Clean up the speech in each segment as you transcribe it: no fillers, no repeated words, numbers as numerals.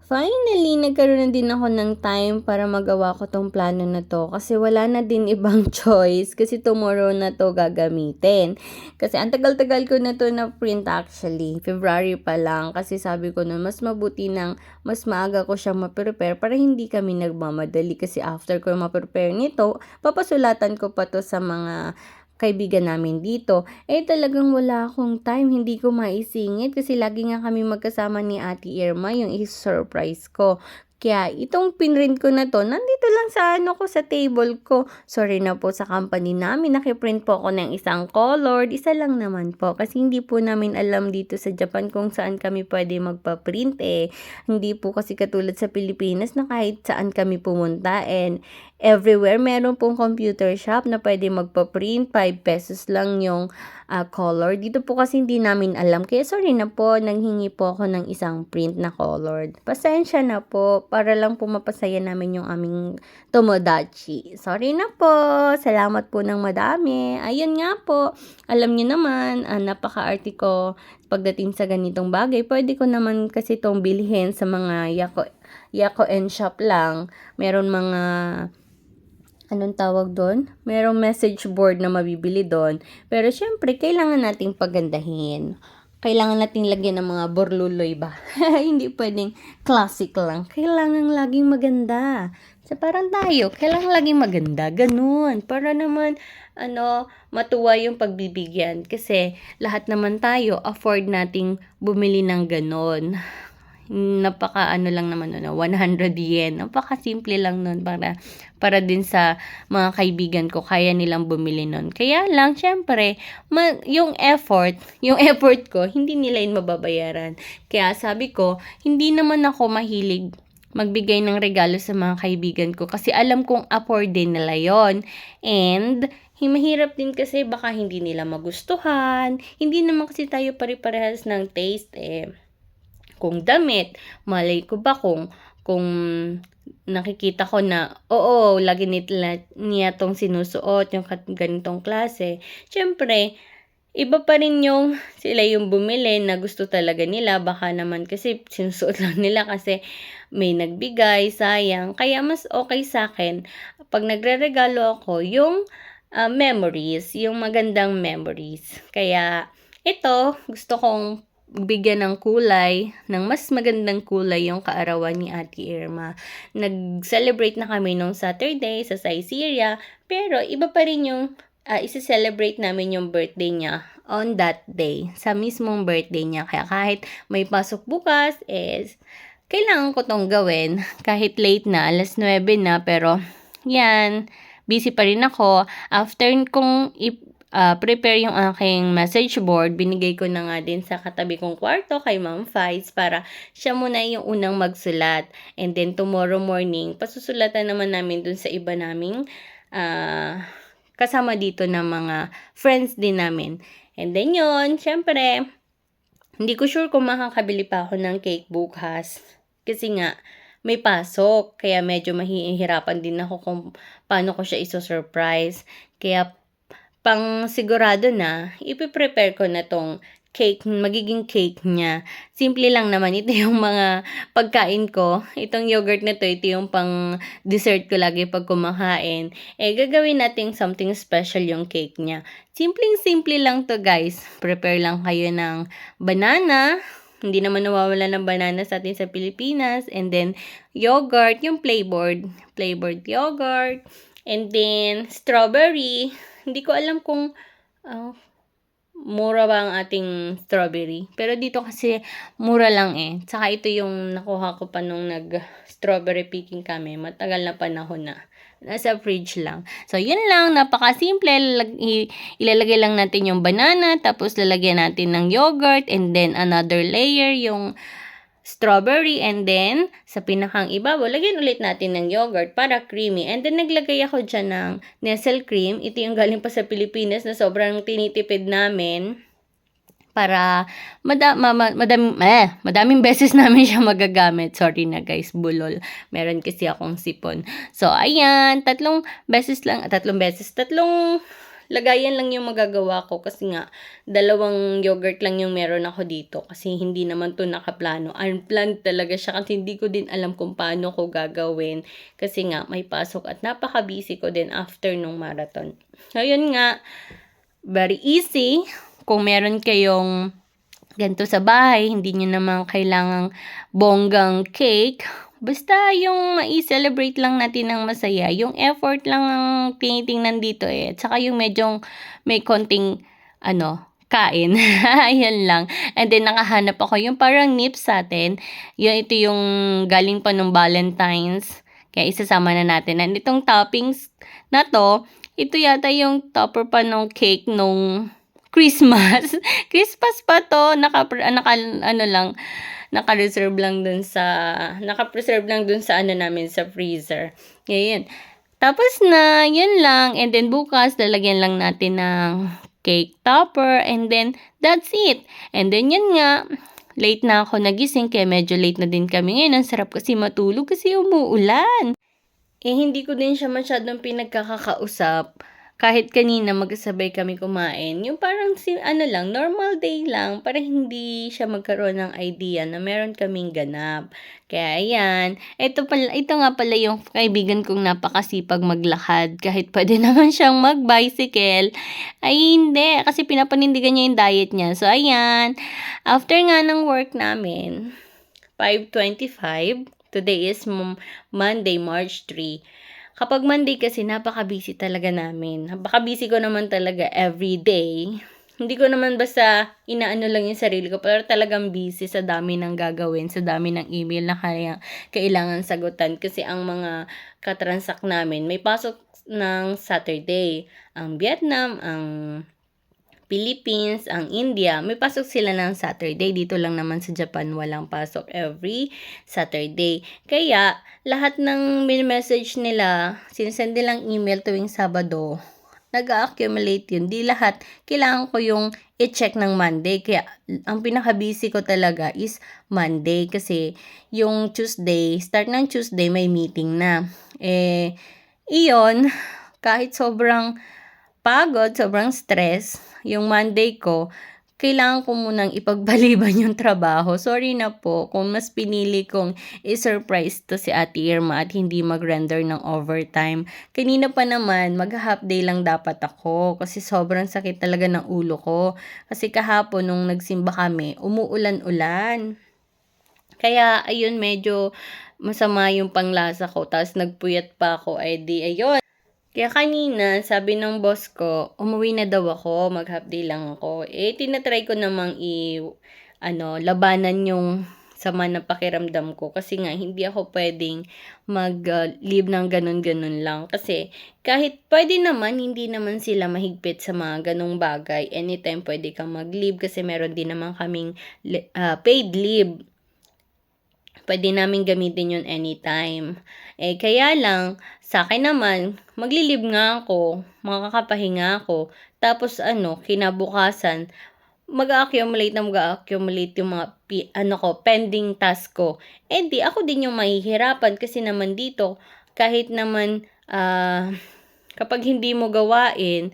Finally, nagkaroon na din ako ng time para magawa ko tong plano na to kasi wala na din ibang choice kasi tomorrow na to gagamitin. Kasi ang tagal-tagal ko na to na print actually. February pa lang kasi sabi ko na mas mabuti nang mas maaga ko siyang ma-prepare para hindi kami nagmamadali kasi after ko ma-prepare nito, papasulatan ko pa to sa mga kaibigan namin dito. Talagang wala akong time, hindi ko maisingit kasi lagi nga kami magkasama ni Ate Irma, yung surprise ko. Kaya itong pinrint ko na to, nandito lang sa ko sa table ko. Sorry na po sa company namin, nakiprint po ako ng isang colored, isa lang naman po. Kasi hindi po namin alam dito sa Japan kung saan kami pwede magpa-print Hindi po kasi katulad sa Pilipinas na kahit saan kami pumunta everywhere meron pong computer shop na pwede magpa-print, 5 pesos lang yung color. Dito po kasi hindi namin alam. Kaya sorry na po, nanghingi po ako ng isang print na colored. Pasensya na po, para lang po mapasaya namin yung aming tomodachi. Sorry na po, salamat po ng madami. Ayun nga po, alam niyo naman, napaka-arte ko pagdating sa ganitong bagay. Pwede ko naman kasi itong bilhin sa mga Yako and Shop lang. Meron mga anong tawag doon? Merong message board na mabibili doon. Pero syempre, kailangan nating pagandahin. Kailangan nating lagyan ng mga borluloy ba? Hindi pwedeng classic lang. Kailangan laging maganda. So, parang tayo, kailangan laging maganda. Ganun. Para naman, matuwa yung pagbibigyan. Kasi lahat naman tayo, afford nating bumili ng ganun. Napaka lang naman nun, 100 yen. Napaka simple lang nun para din sa mga kaibigan ko, kaya nilang bumili nun. Kaya lang, syempre, yung effort ko, hindi nila yun mababayaran. Kaya sabi ko, hindi naman ako mahilig magbigay ng regalo sa mga kaibigan ko kasi alam kong afford din nila yon. And mahirap din kasi baka hindi nila magustuhan. Hindi naman kasi tayo pare-parehas ng taste Kung damit, malay ko ba kung nakikita ko na, oo, lagi niya tong sinusuot, yung ganitong klase. Syempre, iba pa rin yung sila yung bumili na gusto talaga nila. Baka naman kasi sinusuot lang nila kasi may nagbigay, sayang. Kaya mas okay sa akin, pag nagre-regalo ako, yung memories, yung magandang memories. Kaya, ito, gusto kong bigyan ng kulay, ng mas magandang kulay yung kaarawan ni Ate Irma. Nag-celebrate na kami nung Saturday sa Saizeriya, pero iba pa rin yung isi-celebrate namin yung birthday niya on that day, sa mismong birthday niya. Kaya kahit may pasok bukas, kailangan ko tong gawin. Kahit late na, 9:00 na, pero yan, busy pa rin ako. After kong prepare yung aking message board, binigay ko na nga din sa katabi kong kwarto kay Ma'am Fides para siya muna yung unang magsulat. And then tomorrow morning, pasusulatan naman namin dun sa iba naming kasama dito na mga friends din namin. And then yun, syempre, hindi ko sure kung makakabili pa ako ng cake bukas. Kasi nga, may pasok. Kaya medyo mahihirapan din ako kung paano ko siya iso-surprise. Kaya pang sigurado na, ipiprepare ko na tong cake, magiging cake niya. Simple lang naman, ito yung mga pagkain ko. Itong yogurt na to, ito yung pang dessert ko lagi pag kumakain. Gagawin natin something special yung cake niya. Simpleng-simple lang to guys. Prepare lang kayo ng banana. Hindi naman nawawala ng banana sa atin sa Pilipinas. And then, yogurt, yung flavored yogurt. And then, strawberry. Hindi ko alam kung mura ba ang ating strawberry. Pero dito kasi mura lang Tsaka ito yung nakuha ko pa nung nag-strawberry picking kami. Matagal na panahon na. Nasa fridge lang. So, yun lang. Napaka-simple. Ilalagay lang natin yung banana. Tapos, lalagyan natin ng yogurt. And then, another layer yung strawberry, and then sa pinakang ibabaw, lagyan ulit natin ng yogurt para creamy. And then naglagay ako dyan ng Nestle cream. Ito yung galing pa sa Pilipinas na sobrang tinitipid namin para madaming beses namin siya magagamit. Sorry na guys, bulol. Meron kasi akong sipon. So, ayan, tatlong lagayan lang yung magagawa ko kasi nga, 2 yogurt lang yung meron ako dito kasi hindi naman to nakaplano. Unplanned talaga siya kasi hindi ko din alam kung paano ko gagawin kasi nga may pasok at napaka-busy ko din after nung marathon. Ngayon nga, very easy. Kung meron kayong ganito sa bahay, hindi nyo naman kailangang bonggang cake. Basta yung i-celebrate lang natin ng masaya. Yung effort lang ang tinitingnan dito eh. At saka yung medyo may konting, kain. Ayan lang. And then, nakahanap ako yung parang nips sa atin. Ito yung galing pa nung Valentine's. Kaya isasama na natin. And itong toppings na to, ito yata yung topper pa nung cake nung Christmas. Christmas pa to. Naka-reserve lang dun sa, naka-preserve lang dun sa namin sa freezer. Ngayon. Tapos na, yun lang. And then bukas, lalagyan lang natin ng cake topper. And then, that's it. And then, yun nga. Late na ako nagising, kaya medyo late na din kami ngayon. Ang sarap kasi matulog kasi umuulan. Hindi ko din siya masyadong pinagkakausap. Kahit kanina magkasabay kami kumain. Yung parang normal day lang. Para hindi siya magkaroon ng idea na meron kaming ganap. Kaya ayan. Ito nga pala yung kaibigan kong napakasipag maglakad. Kahit pwede naman siyang mag-bicycle. Ay hindi. Kasi pinapanindigan niya yung diet niya. So ayan. After nga ng work namin, 5:25. Today is Monday, March 3. Kapag Monday kasi, napaka-busy talaga namin. Napaka-busy ko naman talaga every day. Hindi ko naman basta inaano lang yung sarili ko, pero talagang busy sa dami ng gagawin, sa dami ng email na kailangan sagutan. Kasi ang mga katransak namin, may pasok ng Saturday. Ang Vietnam, ang Philippines, ang India, may pasok sila ng Saturday. Dito lang naman sa Japan, walang pasok every Saturday. Kaya, lahat ng message nila, sinesend nilang email tuwing Sabado, nag-accumulate yun. Di lahat, kailangan ko yung i-check ng Monday. Kaya, ang pinaka-busy ko talaga is Monday. Kasi, yung Tuesday, start ng Tuesday, may meeting na. Iyon, kahit sobrang pagod, sobrang stress, yung Monday ko, kailangan ko munang ipagpaliban yung trabaho. Sorry na po kung mas pinili kong i-surprise to si Ate Irma at hindi mag-render ng overtime. Kanina pa naman, mag-half day lang dapat ako kasi sobrang sakit talaga ng ulo ko. Kasi kahapon nung nagsimba kami, umuulan-ulan. Kaya ayun, medyo masama yung panglasa ko. Tapos nagpuyat pa ako, ayun. Kaya kanina, sabi ng boss ko, umuwi na daw ako, mag-half day lang ako. Tinatry ko namang labanan yung sama ng pakiramdam ko. Kasi nga, hindi ako pwedeng mag-leave ng ganun-ganun lang. Kasi, kahit pwede naman, hindi naman sila mahigpit sa mga ganung bagay. Anytime pwede kang mag-leave kasi meron din naman kaming paid leave. Pwede namin gamitin yun anytime. Kaya lang, sa akin naman, magli-leave nga ako, makakapahinga ako, tapos kinabukasan, mag-accumulate yung mga pending task ko. Di ako din yung mahihirapan kasi naman dito, kahit naman kapag hindi mo gawain,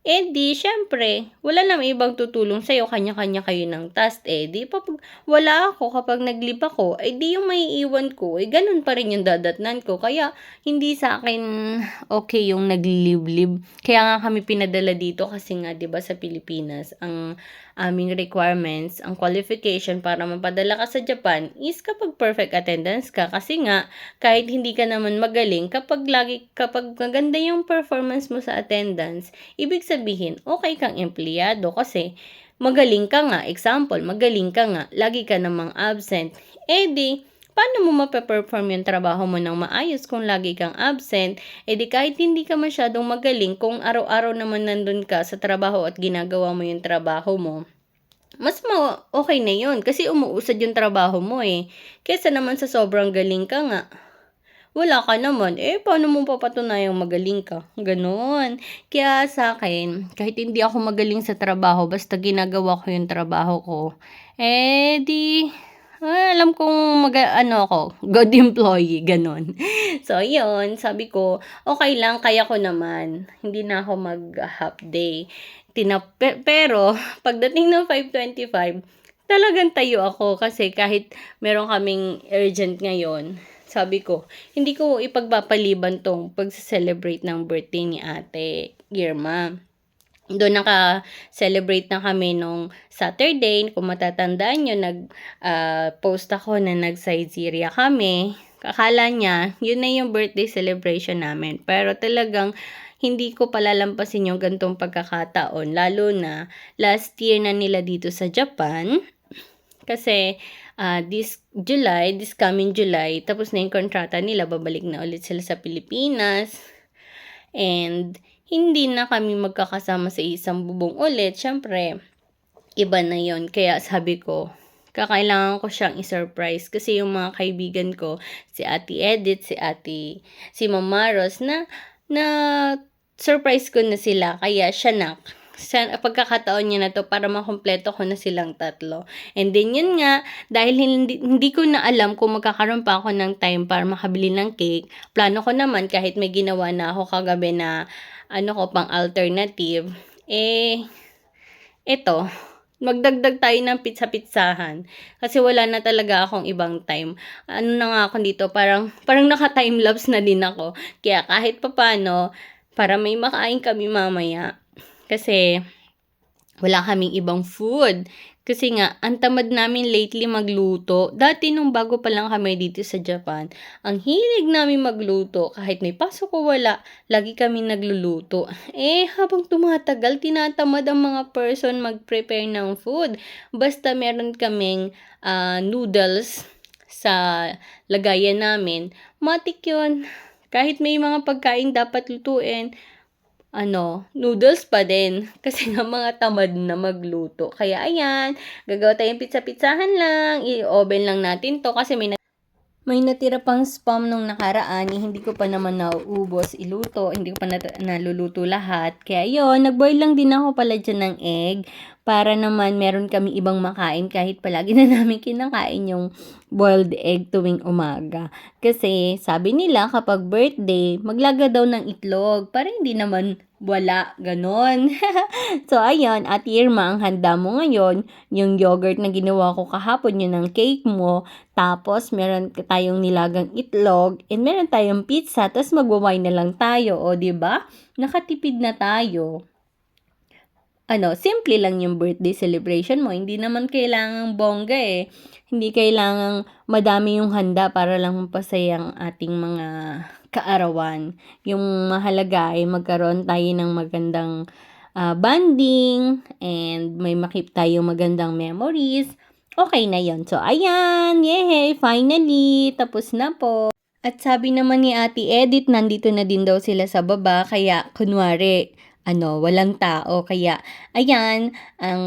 di syempre, wala namang ibang tutulong sa'yo, kanya-kanya kayo ng task. Di pag wala ako, kapag nag-leave ako, di yung maiiwan ko, ganun pa rin yung dadatnan ko. Kaya, hindi sa akin okay yung nag-leave. Kaya nga kami pinadala dito kasi nga, 'di ba sa Pilipinas, ang aming requirements, ang qualification para mapadala ka sa Japan is kapag perfect attendance ka. Kasi nga, kahit hindi ka naman magaling, kapag maganda yung performance mo sa attendance, ibig sabihin, okay kang empleyado kasi magaling ka nga. Example, magaling ka nga, lagi ka namang absent. Paano mo mape-perform yung trabaho mo ng maayos kung lagi kang absent? Kahit hindi ka masyadong magaling, kung araw-araw naman nandun ka sa trabaho at ginagawa mo yung trabaho mo, mas okay na yun kasi umuusad yung trabaho mo Kesa naman sa sobrang galing ka nga, wala ka naman, paano mo papatunayang magaling ka? Ganon. Kaya sa akin, kahit hindi ako magaling sa trabaho, basta ginagawa ko yung trabaho ko, di alam kong ano ako, good employee, gano'n. So, yun, sabi ko, okay lang, kaya ko naman. Hindi na ako mag-half day. Pero, pagdating ng 5:25, talagang tayo ako kasi kahit meron kaming urgent ngayon, sabi ko, hindi ko ipagpapaliban tong pagse-celebrate ng birthday ni Ate Irma. Doon naka-celebrate na kami nung Saturday. Kung matatandaan niyo, post ako na nag-Saizeriya kami. Akala niya, yun na yung birthday celebration namin. Pero talagang hindi ko palalampasin yung gantong pagkakataon. Lalo na last year na nila dito sa Japan. Kasi this coming July, tapos na yung kontrata nila, babalik na ulit sila sa Pilipinas. And hindi na kami magkakasama sa isang bubong ulit. Siyempre, iba na yon. Kaya sabi ko, kakailangan ko siyang i-surprise. Kasi yung mga kaibigan ko, si Ate Edith, si Mama Ros, na surprise ko na sila. Kaya siya pagkakataon niya na to para makumpleto ko na silang tatlo. And then yun nga, dahil hindi ko na alam kung magkakaroon pa ako ng time para makabili ng cake, plano ko naman kahit may ginawa na ako kagabi na pang alternative, eto, magdagdag tayo ng pizza-pizzahan. Kasi wala na talaga akong ibang time. Ano na nga ako dito, parang naka-timelapse na din ako. Kaya kahit papano, para may makain kami mamaya. Kasi wala kaming ibang food. Kasi nga, ang tamad namin lately magluto. Dati nung bago pa lang kami dito sa Japan, ang hilig namin magluto. Kahit may pasok o wala, lagi kami nagluluto. Habang tumatagal, tinatamad ang mga person mag-prepare ng food. Basta meron kaming noodles sa lagayan namin, matik yun. Kahit may mga pagkain dapat lutuin, noodles pa din. Kasi nga mga tamad na magluto. Kaya ayan, gagawa tayong pizza-pizzahan lang. I-oven lang natin to kasi may natira pang spam nung nakaraan, hindi ko pa naman nauubos iluto, hindi ko pa naluluto lahat. Kaya yon, nagboil lang din ako pala dyan ng egg para naman meron kami ibang makain kahit palagi na namin kinakain yung boiled egg tuwing umaga. Kasi sabi nila kapag birthday, maglaga daw ng itlog para hindi naman wala, ganon. So, ayun, Ate Irma, ang handa mo ngayon, yung yogurt na ginawa ko kahapon, yun ang cake mo, tapos meron tayong nilagang itlog, and meron tayong pizza, tapos magwawine na lang tayo, o, diba? Nakatipid na tayo. Simple lang yung birthday celebration mo, hindi naman kailangang bongga Hindi kailangang madami yung handa para lang mapasaya ang ating mga kaarawan. Yung mahalaga ay magkaroon tayo ng magandang bonding and may makip tayong magandang memories. Okay na yon. So, ayan. Yay! Finally! Tapos na po. At sabi naman ni Ate Edith, nandito na din daw sila sa baba. Kaya, kunwari, walang tao. Kaya, ayan,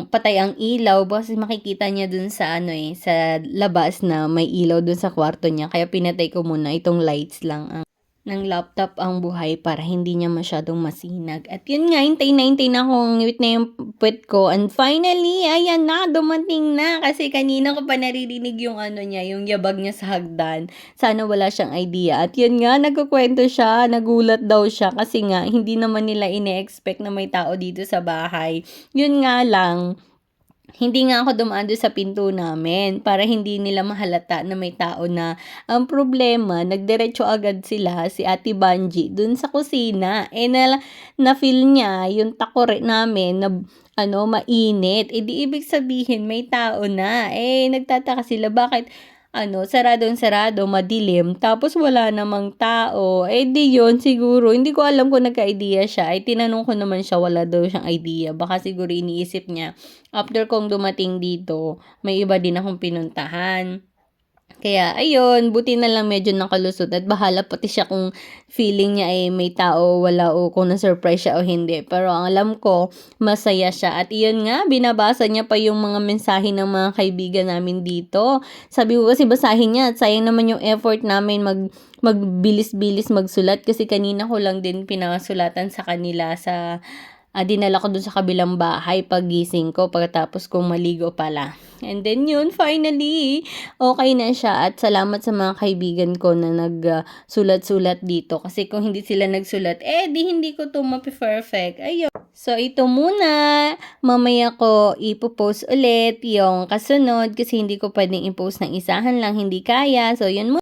patay ang ilaw. Kasi makikita niya dun sa, sa labas na may ilaw dun sa kwarto niya. Kaya pinatay ko muna itong lights lang ng laptop ang buhay para hindi niya masyadong masinag. At yun nga, hintay na akong ngipit na yung puwet ko. And finally, ayan na, dumating na. Kasi kanina ko pa naririnig yung niya, yung yabag niya sa hagdan. Sana wala siyang idea. At yun nga, nagkukwento siya, nagulat daw siya. Kasi nga, hindi naman nila ine-expect na may tao dito sa bahay. Yun nga lang, hindi nga ako dumaan doon sa pinto namin para hindi nila mahalata na may tao na. Ang problema, nagdiretso agad sila, si Ate Banji, doon sa kusina. Na-feel niya yung takore namin na mainit. Di ibig sabihin may tao na. Nagtataka sila bakit saradong-sarado, madilim, tapos wala namang tao. Di yun, siguro, hindi ko alam kung nagka-idea siya. Tinanong ko naman siya, wala daw siyang idea. Baka siguro iniisip niya, after kong dumating dito, may iba din akong pinuntahan. Kaya, ayun, buti na lang medyo nakalusot at bahala pati siya kung feeling niya ay may tao, wala o kung na-surprise siya o hindi. Pero ang alam ko, masaya siya. At iyon nga, binabasa niya pa yung mga mensahe ng mga kaibigan namin dito. Sabi ko kasi basahin niya at sayang naman yung effort namin magbilis-bilis magsulat kasi kanina ko lang din pinasulatan sa kanila sa dinala ko dun sa kabilang bahay paggising ko pagkatapos kong maligo pala. And then yun, finally, okay na siya at salamat sa mga kaibigan ko na nagsulat-sulat dito. Kasi kung hindi sila nagsulat, di hindi ko to mapi-perfect. Ayun. So, ito muna. Mamaya ko ipopost ulit yung kasunod kasi hindi ko pwedeng i-post ng isahan lang, hindi kaya. So, yun muna.